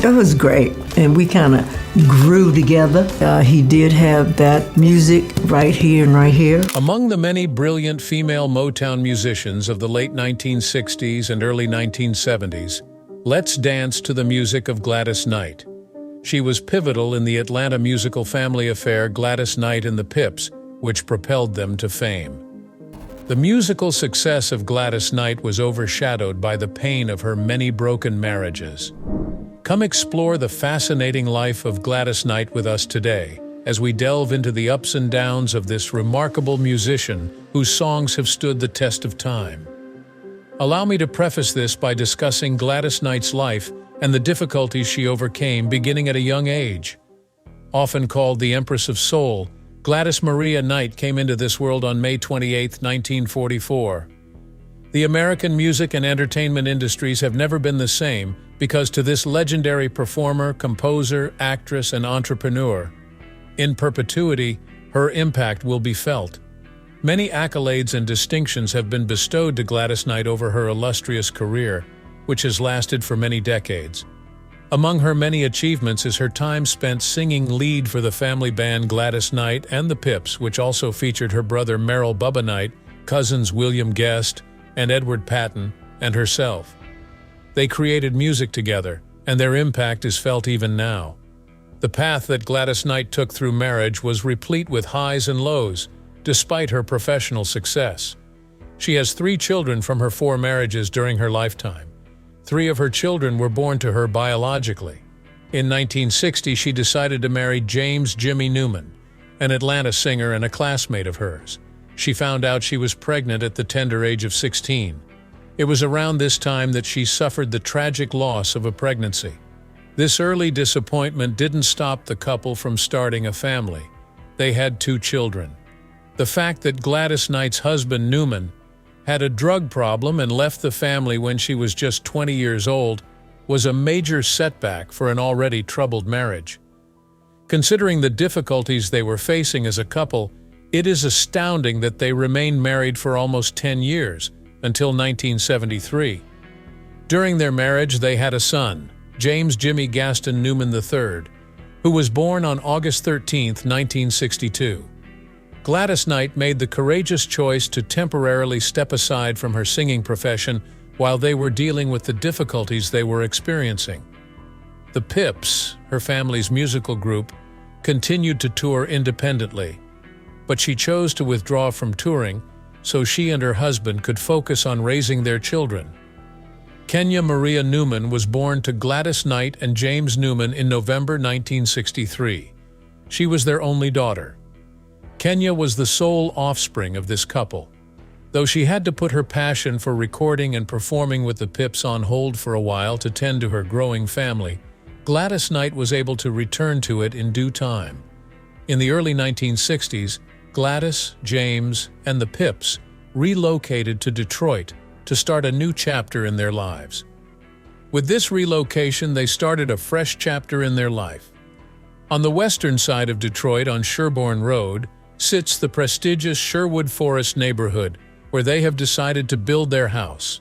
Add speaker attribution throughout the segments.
Speaker 1: It was great, and we kind of grew together. He did have that music right here and right here.
Speaker 2: Among the many brilliant female Motown musicians of the late 1960s and early 1970s, let's dance to the music of Gladys Knight. She was pivotal in the Atlanta musical family affair Gladys Knight and the Pips, which propelled them to fame. The musical success of Gladys Knight was overshadowed by the pain of her many broken marriages. Come explore the fascinating life of Gladys Knight with us today, as we delve into the ups and downs of this remarkable musician whose songs have stood the test of time. Allow me to preface this by discussing Gladys Knight's life and the difficulties she overcame beginning at a young age. Often called the Empress of Soul, Gladys Maria Knight came into this world on May 28, 1944. The American music and entertainment industries have never been the same because to this legendary performer, composer, actress, and entrepreneur, in perpetuity, her impact will be felt. Many accolades and distinctions have been bestowed to Gladys Knight over her illustrious career, which has lasted for many decades. Among her many achievements is her time spent singing lead for the family band Gladys Knight and the Pips, which also featured her brother Merrill Bubba Knight, cousins William Guest and Edward Patton, and herself. They created music together, and their impact is felt even now. The path that Gladys Knight took through marriage was replete with highs and lows, despite her professional success. She has 3 children from her 4 marriages during her lifetime. 3 of her children were born to her biologically. In 1960, she decided to marry James "Jimmy" Newman, an Atlanta singer and a classmate of hers. She found out she was pregnant at the tender age of 16. It was around this time that she suffered the tragic loss of a pregnancy. This early disappointment didn't stop the couple from starting a family. They had 2 children. The fact that Gladys Knight's husband, Newman, had a drug problem and left the family when she was just 20 years old was a major setback for an already troubled marriage. Considering the difficulties they were facing as a couple, it is astounding that they remained married for almost 10 years, until 1973. During their marriage, they had a son, James "Jimmy" Gaston Newman III, who was born on August 13, 1962. Gladys Knight made the courageous choice to temporarily step aside from her singing profession while they were dealing with the difficulties they were experiencing. The Pips, her family's musical group, continued to tour independently, but she chose to withdraw from touring so she and her husband could focus on raising their children. Kenya Maria Newman was born to Gladys Knight and James Newman in November 1963. She was their only daughter. Kenya was the sole offspring of this couple. Though she had to put her passion for recording and performing with the Pips on hold for a while to tend to her growing family, Gladys Knight was able to return to it in due time. In the early 1960s, Gladys, James, and the Pips relocated to Detroit to start a new chapter in their lives. With this relocation, they started a fresh chapter in their life. On the western side of Detroit on Sherborne Road sits the prestigious Sherwood Forest neighborhood, where they have decided to build their house.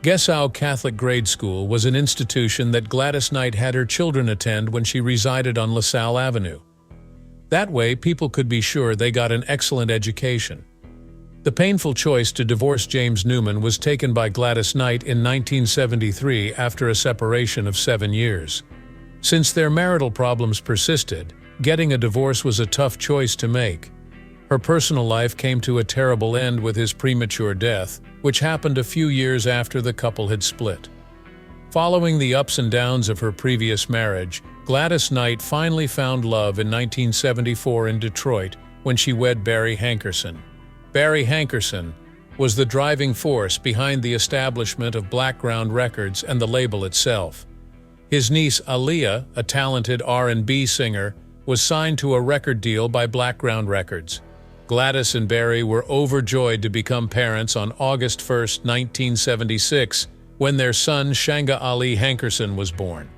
Speaker 2: Gessau Catholic Grade School was an institution that Gladys Knight had her children attend when she resided on LaSalle Avenue. That way, people could be sure they got an excellent education. The painful choice to divorce James Newman was taken by Gladys Knight in 1973 after a separation of 7 years. Since their marital problems persisted, getting a divorce was a tough choice to make. Her personal life came to a terrible end with his premature death, which happened a few years after the couple had split. Following the ups and downs of her previous marriage, Gladys Knight finally found love in 1974 in Detroit when she wed Barry Hankerson. Barry Hankerson was the driving force behind the establishment of Buddah Records and the label itself. His niece Aaliyah, a talented R&B singer, was signed to a record deal by Buddah Records. Gladys and Barry were overjoyed to become parents on August 1, 1976, when their son Shanga Ali Hankerson was born.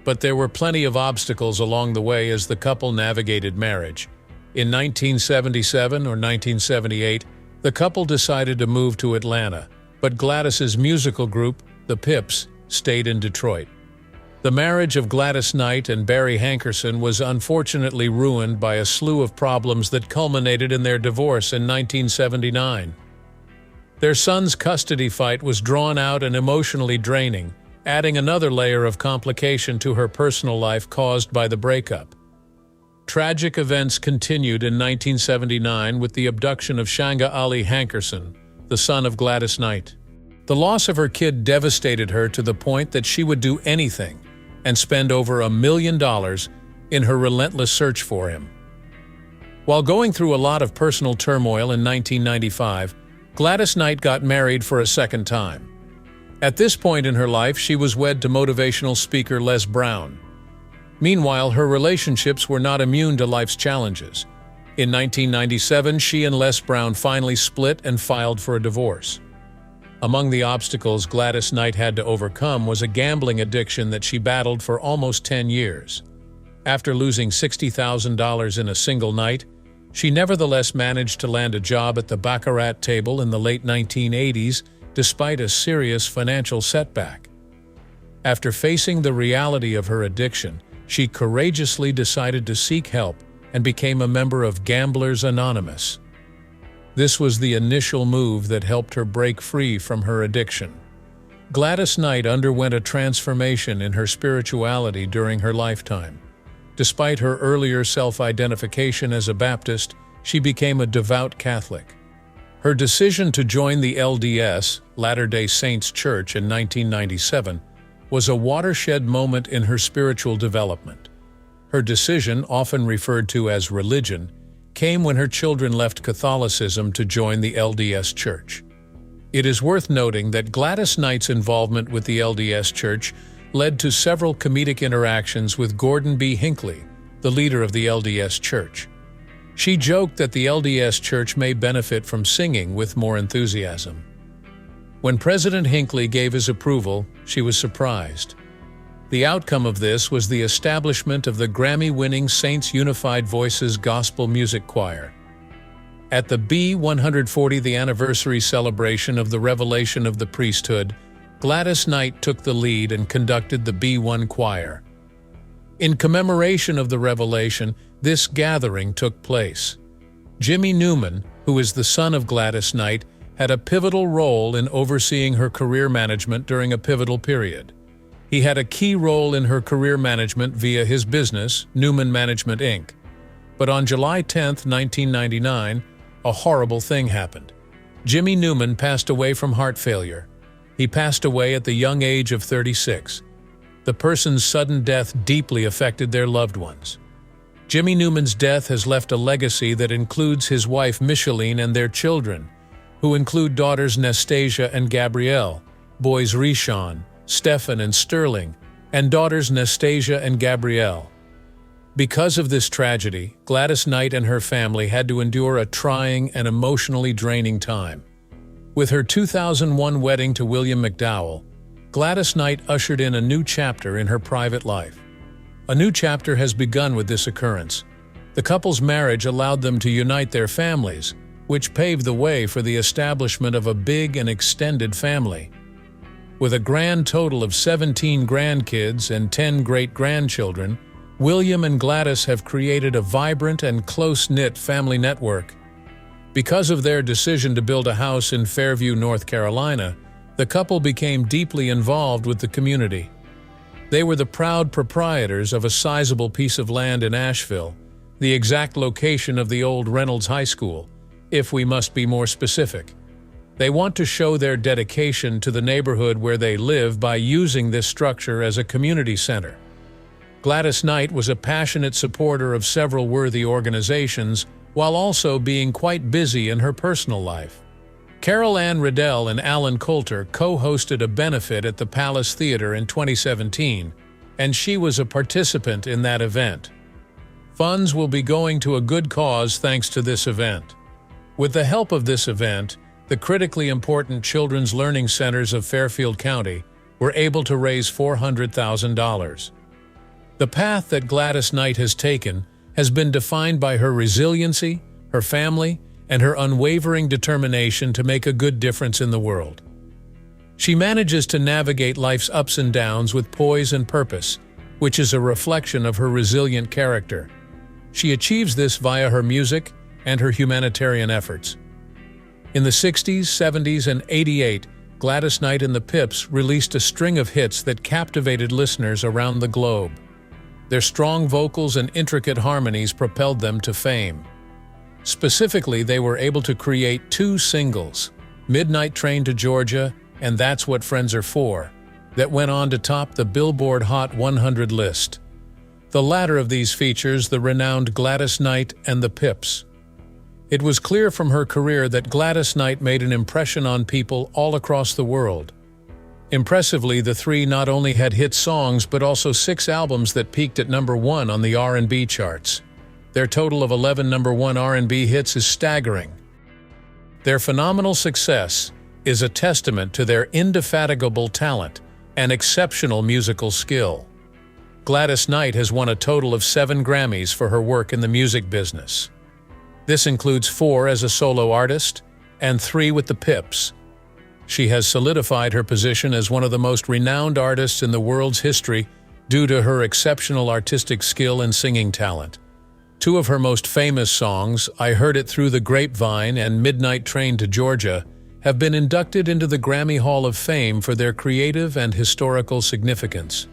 Speaker 2: But there were plenty of obstacles along the way as the couple navigated marriage. In 1977 or 1978, the couple decided to move to Atlanta, but Gladys's musical group, the Pips, stayed in Detroit. The marriage of Gladys Knight and Barry Hankerson was unfortunately ruined by a slew of problems that culminated in their divorce in 1979. Their son's custody fight was drawn out and emotionally draining, adding another layer of complication to her personal life caused by the breakup. Tragic events continued in 1979 with the abduction of Shanga Ali Hankerson, the son of Gladys Knight. The loss of her kid devastated her to the point that she would do anything and spend over $1 million in her relentless search for him. While going through a lot of personal turmoil in 1995, Gladys Knight got married for a second time. At this point in her life, she was wed to motivational speaker Les Brown. Meanwhile, her relationships were not immune to life's challenges. In 1997, she and Les Brown finally split and filed for a divorce. Among the obstacles Gladys Knight had to overcome was a gambling addiction that she battled for almost 10 years. After losing $60,000 in a single night, she nevertheless managed to land a job at the baccarat table in the late 1980s despite a serious financial setback. After facing the reality of her addiction, she courageously decided to seek help and became a member of Gamblers Anonymous. This was the initial move that helped her break free from her addiction. Gladys Knight underwent a transformation in her spirituality during her lifetime. Despite her earlier self-identification as a Baptist, she became a devout Catholic. Her decision to join the LDS, Latter-day Saints Church, in 1997 was a watershed moment in her spiritual development. Her decision, often referred to as religion, came when her children left Catholicism to join the LDS Church. It is worth noting that Gladys Knight's involvement with the LDS Church led to several comedic interactions with Gordon B. Hinckley, the leader of the LDS Church. She joked that the LDS Church may benefit from singing with more enthusiasm. When President Hinckley gave his approval, she was surprised. The outcome of this was the establishment of the Grammy-winning Saints Unified Voices Gospel Music Choir. At the B140th anniversary celebration of the revelation of the priesthood, Gladys Knight took the lead and conducted the B1 choir. In commemoration of the revelation, this gathering took place. Jimmy Newman, who is the son of Gladys Knight, had a pivotal role in overseeing her career management during a pivotal period. He had a key role in her career management via his business, Newman Management, Inc. But on July 10, 1999, a horrible thing happened. Jimmy Newman passed away from heart failure. He passed away at the young age of 36. The person's sudden death deeply affected their loved ones. Jimmy Newman's death has left a legacy that includes his wife Micheline and their children, who include daughters Nastasia and Gabrielle, boys Rishon, Stefan and Sterling, and daughters Nastasia and Gabrielle. Because of this tragedy, Gladys Knight and her family had to endure a trying and emotionally draining time. With her 2001 wedding to William McDowell, Gladys Knight ushered in a new chapter in her private life. A new chapter has begun with this occurrence. The couple's marriage allowed them to unite their families, which paved the way for the establishment of a big and extended family. With a grand total of 17 grandkids and 10 great-grandchildren, William and Gladys have created a vibrant and close-knit family network. Because of their decision to build a house in Fairview, North Carolina, the couple became deeply involved with the community. They were the proud proprietors of a sizable piece of land in Asheville, the exact location of the old Reynolds High School, if we must be more specific. They want to show their dedication to the neighborhood where they live by using this structure as a community center. Gladys Knight was a passionate supporter of several worthy organizations while also being quite busy in her personal life. Carol Ann Riddell and Alan Coulter co-hosted a benefit at the Palace Theater in 2017, and she was a participant in that event. Funds will be going to a good cause thanks to this event. With the help of this event, the critically important Children's Learning Centers of Fairfield County were able to raise $400,000. The path that Gladys Knight has taken has been defined by her resiliency, her family, and her unwavering determination to make a good difference in the world. She manages to navigate life's ups and downs with poise and purpose, which is a reflection of her resilient character. She achieves this via her music and her humanitarian efforts. In the 60s, 70s, and '88, Gladys Knight and the Pips released a string of hits that captivated listeners around the globe. Their strong vocals and intricate harmonies propelled them to fame. Specifically, they were able to create two singles, Midnight Train to Georgia and That's What Friends Are For, that went on to top the Billboard Hot 100 list. The latter of these features the renowned Gladys Knight and the Pips. It was clear from her career that Gladys Knight made an impression on people all across the world. Impressively, the three not only had hit songs but also 6 albums that peaked at #1 on the R&B charts. Their total of 11 #1 R&B hits is staggering. Their phenomenal success is a testament to their indefatigable talent and exceptional musical skill. Gladys Knight has won a total of 7 Grammys for her work in the music business. This includes 4 as a solo artist and 3 with the Pips. She has solidified her position as one of the most renowned artists in the world's history due to her exceptional artistic skill and singing talent. 2 of her most famous songs, I Heard It Through the Grapevine and Midnight Train to Georgia, have been inducted into the Grammy Hall of Fame for their creative and historical significance.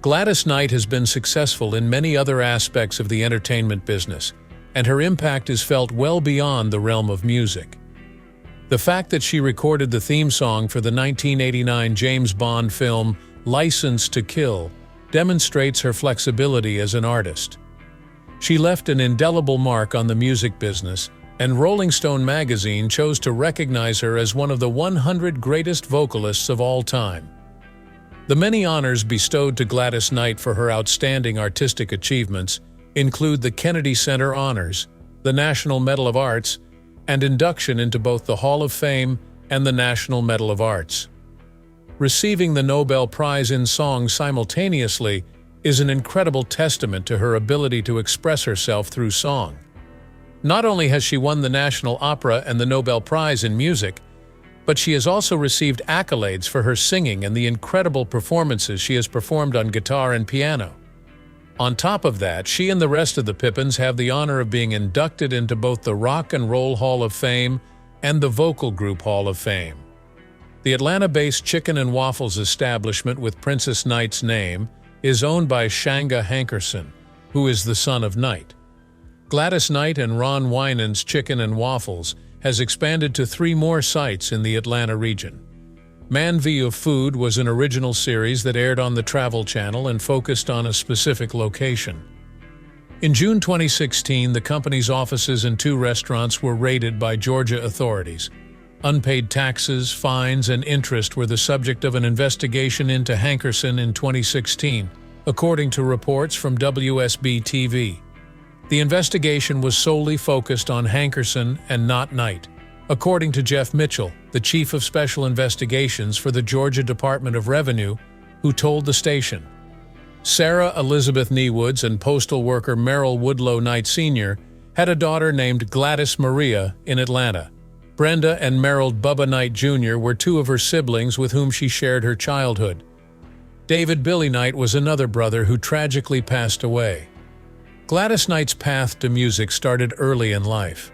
Speaker 2: Gladys Knight has been successful in many other aspects of the entertainment business, and her impact is felt well beyond the realm of music. The fact that she recorded the theme song for the 1989 James Bond film License to Kill demonstrates her flexibility as an artist. She left an indelible mark on the music business, and Rolling Stone magazine chose to recognize her as one of the 100 greatest vocalists of all time. The many honors bestowed to Gladys Knight for her outstanding artistic achievements include the Kennedy Center Honors, the National Medal of Arts, and induction into both the Hall of Fame and the National Medal of Arts. Receiving the Nobel Prize in Song simultaneously is an incredible testament to her ability to express herself through song. Not only has she won the National Opera and the Nobel Prize in Music, but she has also received accolades for her singing and the incredible performances she has performed on guitar and piano. On top of that, she and the rest of the Pippins have the honor of being inducted into both the Rock and Roll Hall of Fame and the Vocal Group Hall of Fame. The Atlanta-based Chicken and Waffles establishment with Princess Knight's name is owned by Shanga Hankerson, who is the son of Knight. Gladys Knight and Ron Winans' Chicken and Waffles has expanded to 3 more sites in the Atlanta region. Man View of Food was an original series that aired on the Travel Channel and focused on a specific location. In June 2016, the company's offices and 2 restaurants were raided by Georgia authorities. Unpaid taxes, fines, and interest were the subject of an investigation into Hankerson in 2016, according to reports from WSB-TV. The investigation was solely focused on Hankerson and not Knight, according to Jeff Mitchell, the Chief of Special Investigations for the Georgia Department of Revenue, who told the station. Sarah Elizabeth Niewoods and postal worker Merrill Woodlow Knight Sr. had a daughter named Gladys Maria in Atlanta. Brenda and Merrill Bubba Knight Jr. were 2 of her siblings with whom she shared her childhood. David Billy Knight was another brother who tragically passed away. Gladys Knight's path to music started early in life.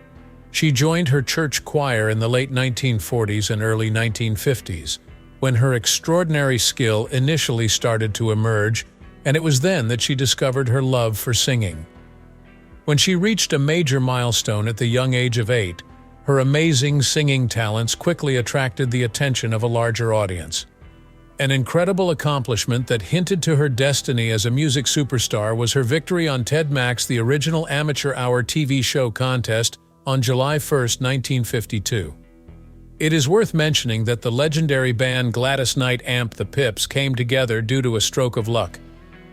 Speaker 2: She joined her church choir in the late 1940s and early 1950s, when her extraordinary skill initially started to emerge, and it was then that she discovered her love for singing. When she reached a major milestone at the young age of 8, her amazing singing talents quickly attracted the attention of a larger audience. An incredible accomplishment that hinted to her destiny as a music superstar was her victory on Ted Mack's The Original Amateur Hour TV show contest on July 1, 1952. It is worth mentioning that the legendary band Gladys Knight and the Pips came together due to a stroke of luck.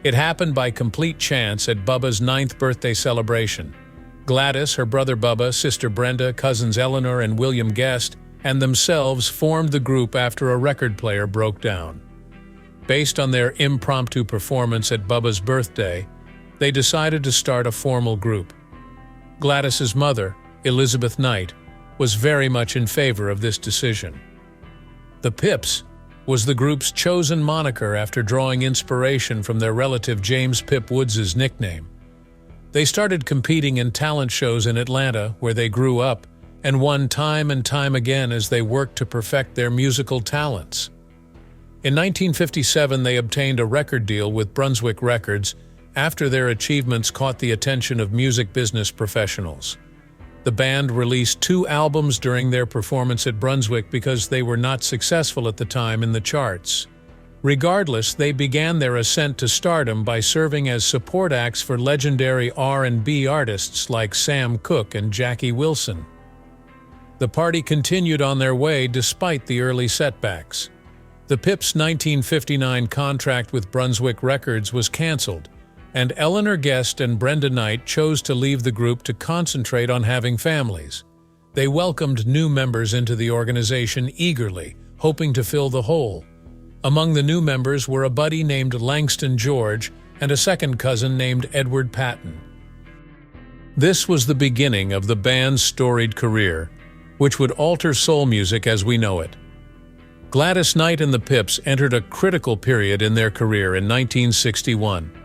Speaker 2: It happened by complete chance at Bubba's 9th birthday celebration. Gladys, her brother Bubba, sister Brenda, cousins Eleanor and William Guest, and themselves formed the group after a record player broke down. Based on their impromptu performance at Bubba's birthday, they decided to start a formal group. Gladys's mother, Elizabeth Knight, was very much in favor of this decision. The Pips was the group's chosen moniker after drawing inspiration from their relative James Pip Woods' nickname. They started competing in talent shows in Atlanta, where they grew up, and won time and time again as they worked to perfect their musical talents. In 1957, they obtained a record deal with Buddah Records after their achievements caught the attention of music business professionals. The band released 2 albums during their performance at Brunswick because they were not successful at the time in the charts. Regardless, they began their ascent to stardom by serving as support acts for legendary R&B artists like Sam Cooke and Jackie Wilson. The party continued on their way despite the early setbacks. The Pips' 1959 contract with Buddah Records was canceled, and Eleanor Guest and Brenda Knight chose to leave the group to concentrate on having families. They welcomed new members into the organization eagerly, hoping to fill the hole. Among the new members were a buddy named Langston George and a second cousin named Edward Patton. This was the beginning of the band's storied career, which would alter soul music as we know it. Gladys Knight and the Pips entered a critical period in their career in 1961.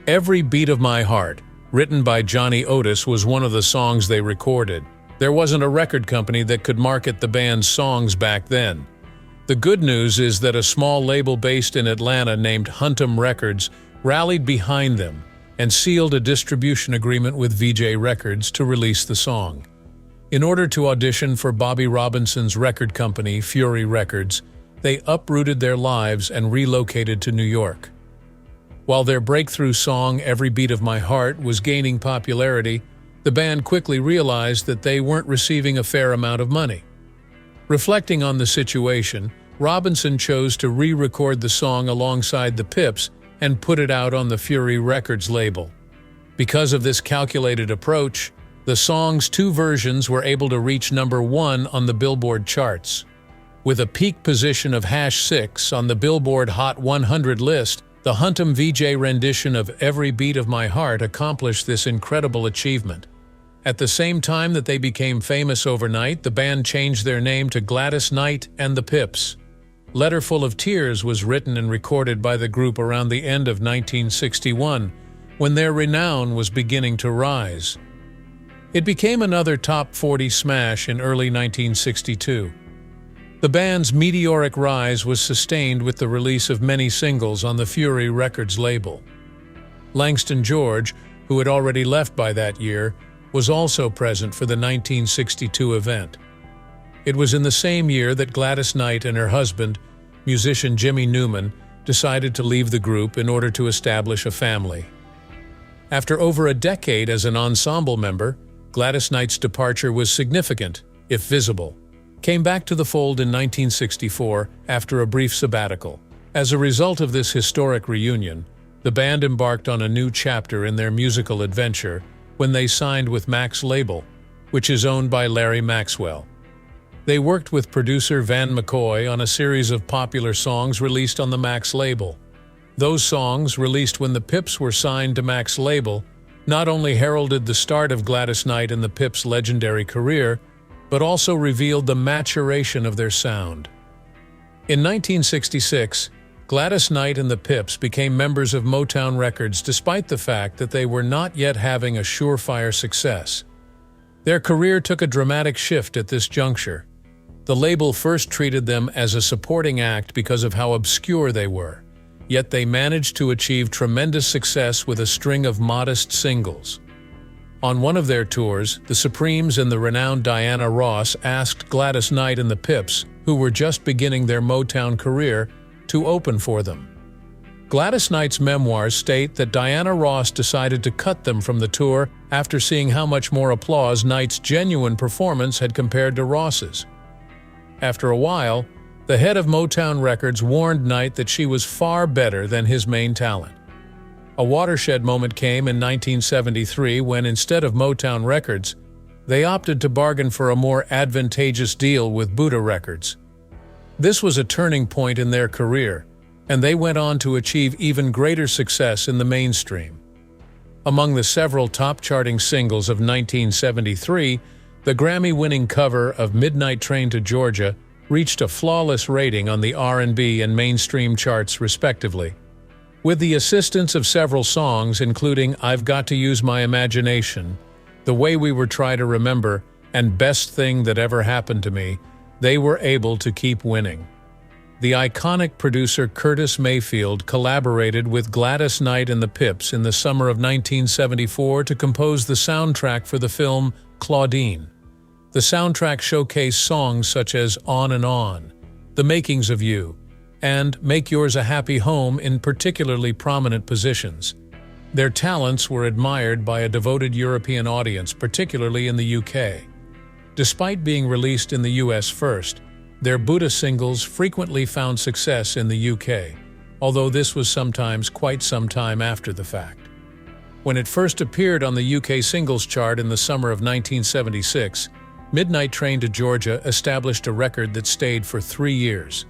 Speaker 2: Every Beat of My Heart, written by Johnny Otis, was one of the songs they recorded. There wasn't a record company that could market the band's songs back then. The good news is that a small label based in Atlanta named Huntum Records rallied behind them and sealed a distribution agreement with VJ Records to release the song. In order to audition for Bobby Robinson's record company, Fury Records, they uprooted their lives and relocated to New York. While their breakthrough song, Every Beat of My Heart, was gaining popularity, the band quickly realized that they weren't receiving a fair amount of money. Reflecting on the situation, Robinson chose to re-record the song alongside the Pips and put it out on the Fury Records label. Because of this calculated approach, the song's 2 versions were able to reach #1 on the Billboard charts. With a peak position of #6 on the Billboard Hot 100 list, the Huntum VJ rendition of Every Beat of My Heart accomplished this incredible achievement. At the same time that they became famous overnight, the band changed their name to Gladys Knight and the Pips. Letter Full of Tears was written and recorded by the group around the end of 1961, when their renown was beginning to rise. It became another top 40 smash in early 1962. The band's meteoric rise was sustained with the release of many singles on the Fury Records label. Langston George, who had already left by that year, was also present for the 1962 event. It was in the same year that Gladys Knight and her husband, musician Jimmy Newman, decided to leave the group in order to establish a family. After over a decade as an ensemble member, Gladys Knight's departure was significant, if visible. Came back to the fold in 1964 after a brief sabbatical. As a result of this historic reunion, the band embarked on a new chapter in their musical adventure when they signed with Max Label, which is owned by Larry Maxwell. They worked with producer Van McCoy on a series of popular songs released on the Max label. Those songs, released when the Pips were signed to Max Label, not only heralded the start of Gladys Knight and the Pips' legendary career, but also revealed the maturation of their sound. In 1966, Gladys Knight and the Pips became members of Motown Records despite the fact that they were not yet having a surefire success. Their career took a dramatic shift at this juncture. The label first treated them as a supporting act because of how obscure they were, yet they managed to achieve tremendous success with a string of modest singles. On one of their tours, the Supremes and the renowned Diana Ross asked Gladys Knight and the Pips, who were just beginning their Motown career, to open for them. Gladys Knight's memoirs state that Diana Ross decided to cut them from the tour after seeing how much more applause Knight's genuine performance had compared to Ross's. After a while, the head of Motown Records warned Knight that she was far better than his main talent. A watershed moment came in 1973 when, instead of Motown Records, they opted to bargain for a more advantageous deal with Buddah Records. This was a turning point in their career, and they went on to achieve even greater success in the mainstream. Among the several top-charting singles of 1973, the Grammy-winning cover of Midnight Train to Georgia reached a flawless rating on the R&B and mainstream charts respectively. With the assistance of several songs including I've Got to Use My Imagination, The Way We Were Try to Remember, and Best Thing That Ever Happened to Me, they were able to keep winning. The iconic producer Curtis Mayfield collaborated with Gladys Knight and the Pips in the summer of 1974 to compose the soundtrack for the film Claudine. The soundtrack showcased songs such as On and On, The Makings of You, and Make Yours a Happy Home in particularly prominent positions. Their talents were admired by a devoted European audience, particularly in the UK. Despite being released in the US first, their Buddah singles frequently found success in the UK, although this was sometimes quite some time after the fact. When it first appeared on the UK singles chart in the summer of 1976, Midnight Train to Georgia established a record that stayed for 3 years.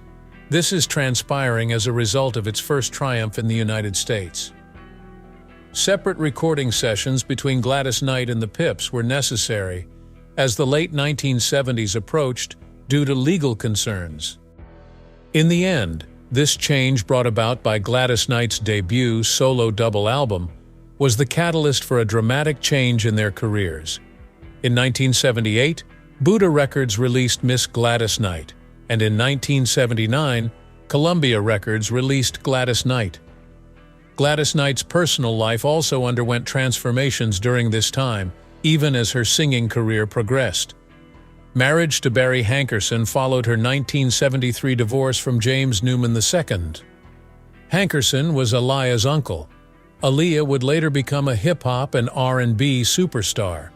Speaker 2: This is transpiring as a result of its first triumph in the United States. Separate recording sessions between Gladys Knight and the Pips were necessary as the late 1970s approached due to legal concerns. In the end, this change brought about by Gladys Knight's debut solo double album was the catalyst for a dramatic change in their careers. In 1978, Buddah Records released Miss Gladys Knight, and in 1979, Columbia Records released Gladys Knight. Gladys Knight's personal life also underwent transformations during this time, even as her singing career progressed. Marriage to Barry Hankerson followed her 1973 divorce from James Newman II. Hankerson was Aaliyah's uncle. Aaliyah would later become a hip-hop and R&B superstar.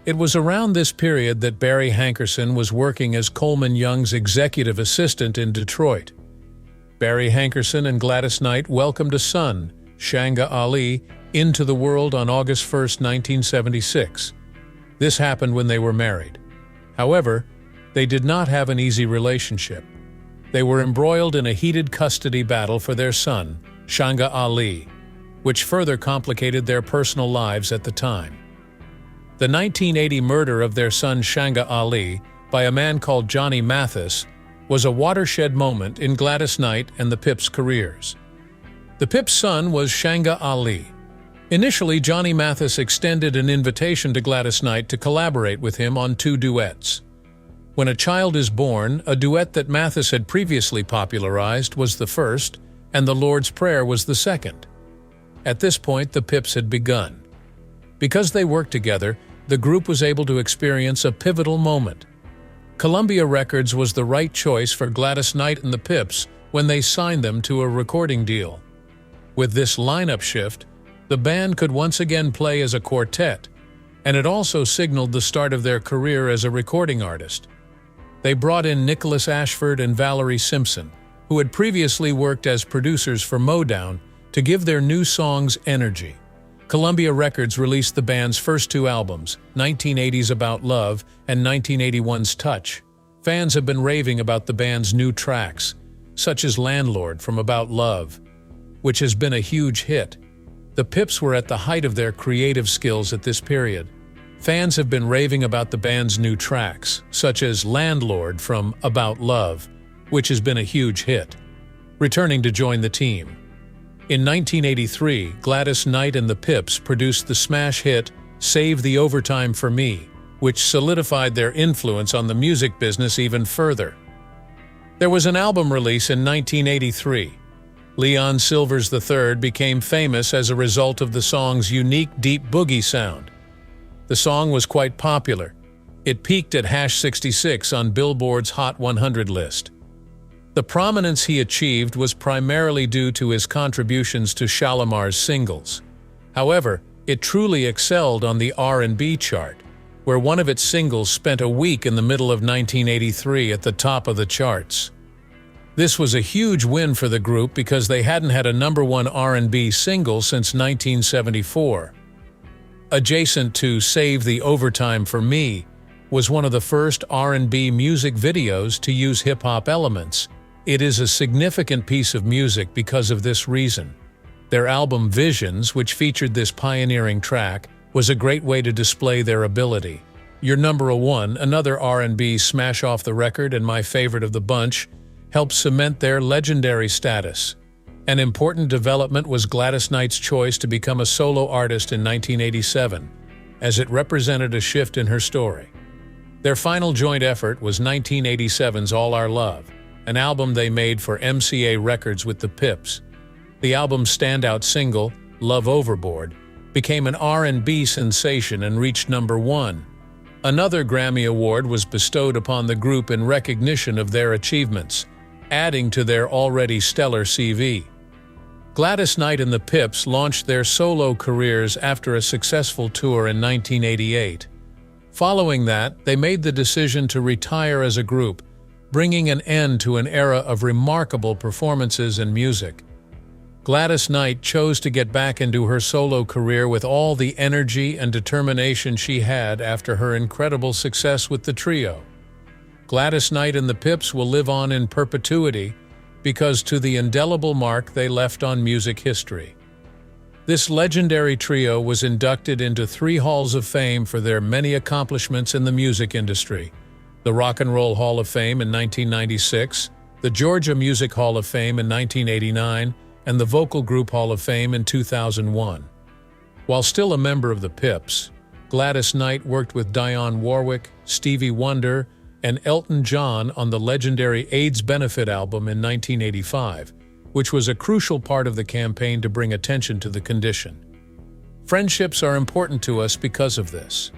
Speaker 2: It was around this period that Barry Hankerson was working as Coleman Young's executive assistant in Detroit. Barry Hankerson and Gladys Knight welcomed a son, Shanga Ali, into the world on August 1, 1976. This happened when they were married. However, they did not have an easy relationship. They were embroiled in a heated custody battle for their son, Shanga Ali, which further complicated their personal lives at the time. The 1980 murder of their son Shanga Ali by a man called Johnny Mathis was a watershed moment in Gladys Knight and the Pips' careers. The Pips' son was Shanga Ali. Initially, Johnny Mathis extended an invitation to Gladys Knight to collaborate with him on 2 duets. When a Child is Born, a duet that Mathis had previously popularized, was the first, and The Lord's Prayer was the second. At this point, the Pips had begun. Because they worked together, the group was able to experience a pivotal moment. Columbia Records was the right choice for Gladys Knight and the Pips when they signed them to a recording deal. With this lineup shift, the band could once again play as a quartet, and it also signaled the start of their career as a recording artist. They brought in Nicholas Ashford and Valerie Simpson, who had previously worked as producers for Motown, to give their new songs energy. Columbia Records released the band's first 2 albums, 1980's About Love and 1981's Touch. Fans have been raving about the band's new tracks, such as Landlord from About Love, which has been a huge hit. The Pips were at the height of their creative skills at this period. Fans have been raving about the band's new tracks, such as Landlord from About Love, which has been a huge hit. Returning to join the team. In 1983, Gladys Knight and the Pips produced the smash hit Save the Overtime for Me, which solidified their influence on the music business even further. There was an album release in 1983. Leon Silvers III became famous as a result of the song's unique deep boogie sound. The song was quite popular. It peaked at #66 on Billboard's Hot 100 list. The prominence he achieved was primarily due to his contributions to Shalimar's singles. However, it truly excelled on the R&B chart, where one of its singles spent a week in the middle of 1983 at the top of the charts. This was a huge win for the group because they hadn't had a #1 R&B single since 1974. Adjacent to Save the Overtime for Me was one of the first R&B music videos to use hip-hop elements. It is a significant piece of music because of this reason. Their album Visions, which featured this pioneering track, was a great way to display their ability. Your Number One, another R&B smash off the record and my favorite of the bunch, helped cement their legendary status. An important development was Gladys Knight's choice to become a solo artist in 1987, as it represented a shift in her story. Their final joint effort was 1987's All Our Love, an album they made for MCA Records with the Pips. The album's standout single, Love Overboard, became an R&B sensation and reached number 1. Another Grammy Award was bestowed upon the group in recognition of their achievements, adding to their already stellar CV. Gladys Knight and the Pips launched their solo careers after a successful tour in 1988. Following that, they made the decision to retire as a group, bringing an end to an era of remarkable performances and music. Gladys Knight chose to get back into her solo career with all the energy and determination she had after her incredible success with the trio. Gladys Knight and the Pips will live on in perpetuity because to the indelible mark they left on music history. This legendary trio was inducted into 3 halls of fame for their many accomplishments in the music industry: the Rock and Roll Hall of Fame in 1996, the Georgia Music Hall of Fame in 1989, and the Vocal Group Hall of Fame in 2001. While still a member of the Pips, Gladys Knight worked with Dionne Warwick, Stevie Wonder, and Elton John on the legendary AIDS benefit album in 1985, which was a crucial part of the campaign to bring attention to the condition. Friendships are important to us because of this.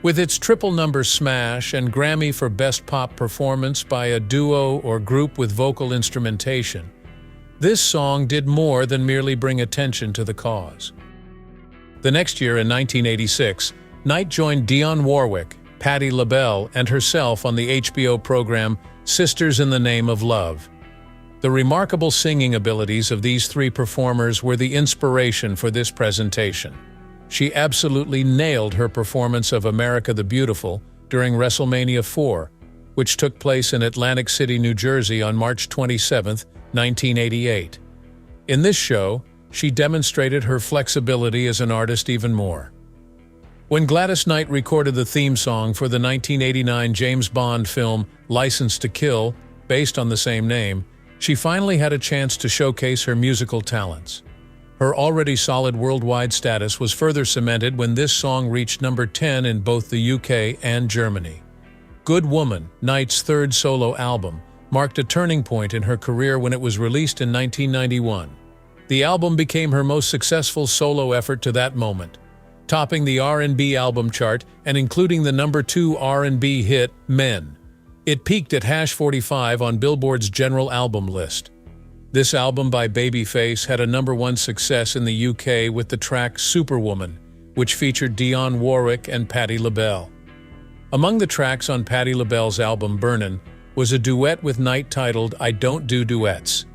Speaker 2: With its triple-number smash and Grammy for Best Pop Performance by a duo or group with vocal instrumentation, this song did more than merely bring attention to the cause. The next year, in 1986, Knight joined Dionne Warwick, Patti LaBelle, and herself on the HBO program Sisters in the Name of Love. The remarkable singing abilities of these 3 performers were the inspiration for this presentation. She absolutely nailed her performance of America the Beautiful during WrestleMania 4, which took place in Atlantic City, New Jersey on March 27, 1988. In this show, she demonstrated her flexibility as an artist even more. When Gladys Knight recorded the theme song for the 1989 James Bond film License to Kill, based on the same name, she finally had a chance to showcase her musical talents. Her already solid worldwide status was further cemented when this song reached number 10 in both the UK and Germany. Good Woman, Knight's 3rd solo album, marked a turning point in her career when it was released in 1991. The album became her most successful solo effort to that moment, topping the R&B album chart and including the number 2 R&B hit, Men. It peaked at #45 on Billboard's general album list. This album by Babyface had a number 1 success in the UK with the track Superwoman, which featured Dionne Warwick and Patti LaBelle. Among the tracks on Patti LaBelle's album Burnin' was a duet with Knight titled I Don't Do Duets.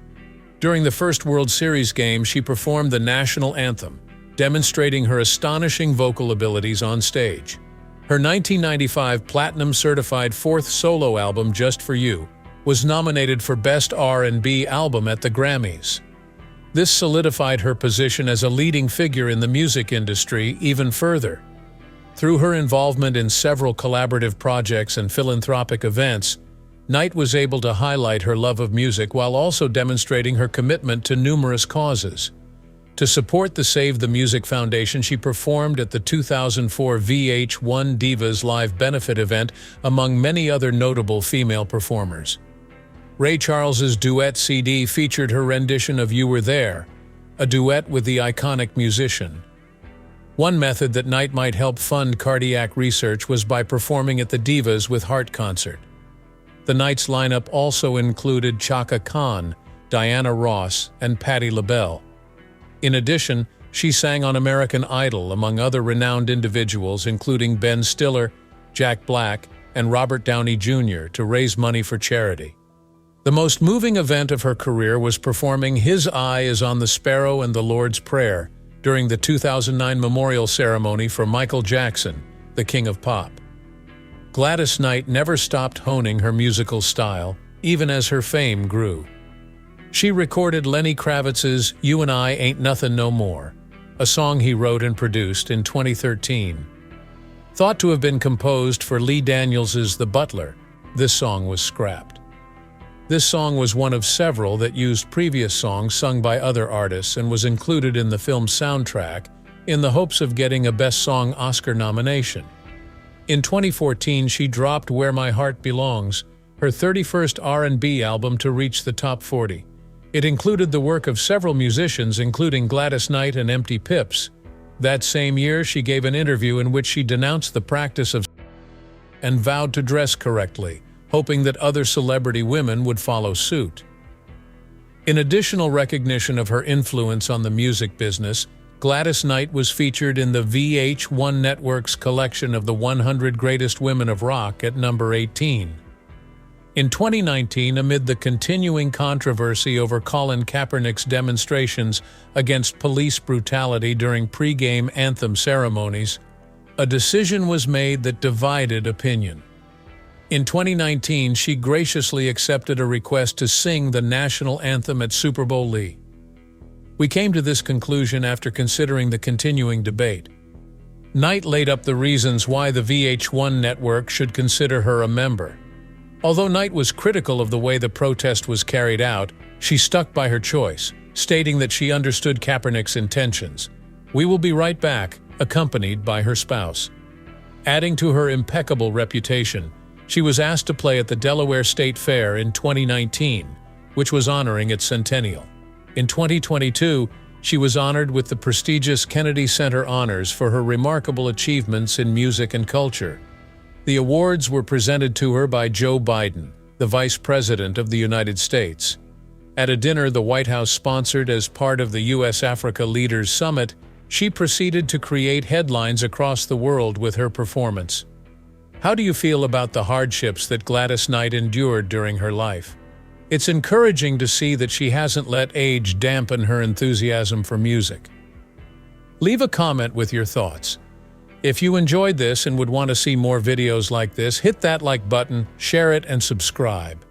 Speaker 2: During the first World Series game, she performed the national anthem, demonstrating her astonishing vocal abilities on stage. Her 1995 platinum-certified 4th solo album, Just For You, was nominated for Best R&B Album at the Grammys. This solidified her position as a leading figure in the music industry even further. Through her involvement in several collaborative projects and philanthropic events, Knight was able to highlight her love of music while also demonstrating her commitment to numerous causes. To support the Save the Music Foundation, she performed at the 2004 VH1 Divas Live benefit event among many other notable female performers. Ray Charles's duet CD featured her rendition of You Were There, a duet with the iconic musician. One method that Knight might help fund cardiac research was by performing at the Divas with Heart concert. The Knights lineup also included Chaka Khan, Diana Ross, and Patti LaBelle. In addition, she sang on American Idol among other renowned individuals including Ben Stiller, Jack Black, and Robert Downey Jr. to raise money for charity. The most moving event of her career was performing His Eye is on the Sparrow and the Lord's Prayer during the 2009 memorial ceremony for Michael Jackson, the King of Pop. Gladys Knight never stopped honing her musical style, even as her fame grew. She recorded Lenny Kravitz's You and I Ain't Nothin' No More, a song he wrote and produced in 2013. Thought to have been composed for Lee Daniels's The Butler, this song was scrapped. This song was one of several that used previous songs sung by other artists and was included in the film's soundtrack in the hopes of getting a Best Song Oscar nomination. In 2014, she dropped Where My Heart Belongs, her 31st R&B album to reach the top 40. It included the work of several musicians, including Gladys Knight and Empty Pips. That same year, she gave an interview in which she denounced the practice of and vowed to dress correctly, hoping that other celebrity women would follow suit. In additional recognition of her influence on the music business, Gladys Knight was featured in the VH1 Network's collection of the 100 Greatest Women of Rock at number 18. In 2019, amid the continuing controversy over Colin Kaepernick's demonstrations against police brutality during pre-game anthem ceremonies, a decision was made that divided opinion. In 2019, she graciously accepted a request to sing the national anthem at Super Bowl LE. We came to this conclusion after considering the continuing debate. Knight laid up the reasons why the VH1 network should consider her a member. Although Knight was critical of the way the protest was carried out, she stuck by her choice, stating that she understood Kaepernick's intentions. We will be right back, accompanied by her spouse. Adding to her impeccable reputation, she was asked to play at the Delaware State Fair in 2019, which was honoring its centennial. In 2022, she was honored with the prestigious Kennedy Center Honors for her remarkable achievements in music and culture. The awards were presented to her by Joe Biden, the Vice President of the United States. At a dinner the White House sponsored as part of the U.S.-Africa Leaders Summit, she proceeded to create headlines across the world with her performance. How do you feel about the hardships that Gladys Knight endured during her life? It's encouraging to see that she hasn't let age dampen her enthusiasm for music. Leave a comment with your thoughts. If you enjoyed this and would want to see more videos like this, hit that like button, share it, and subscribe.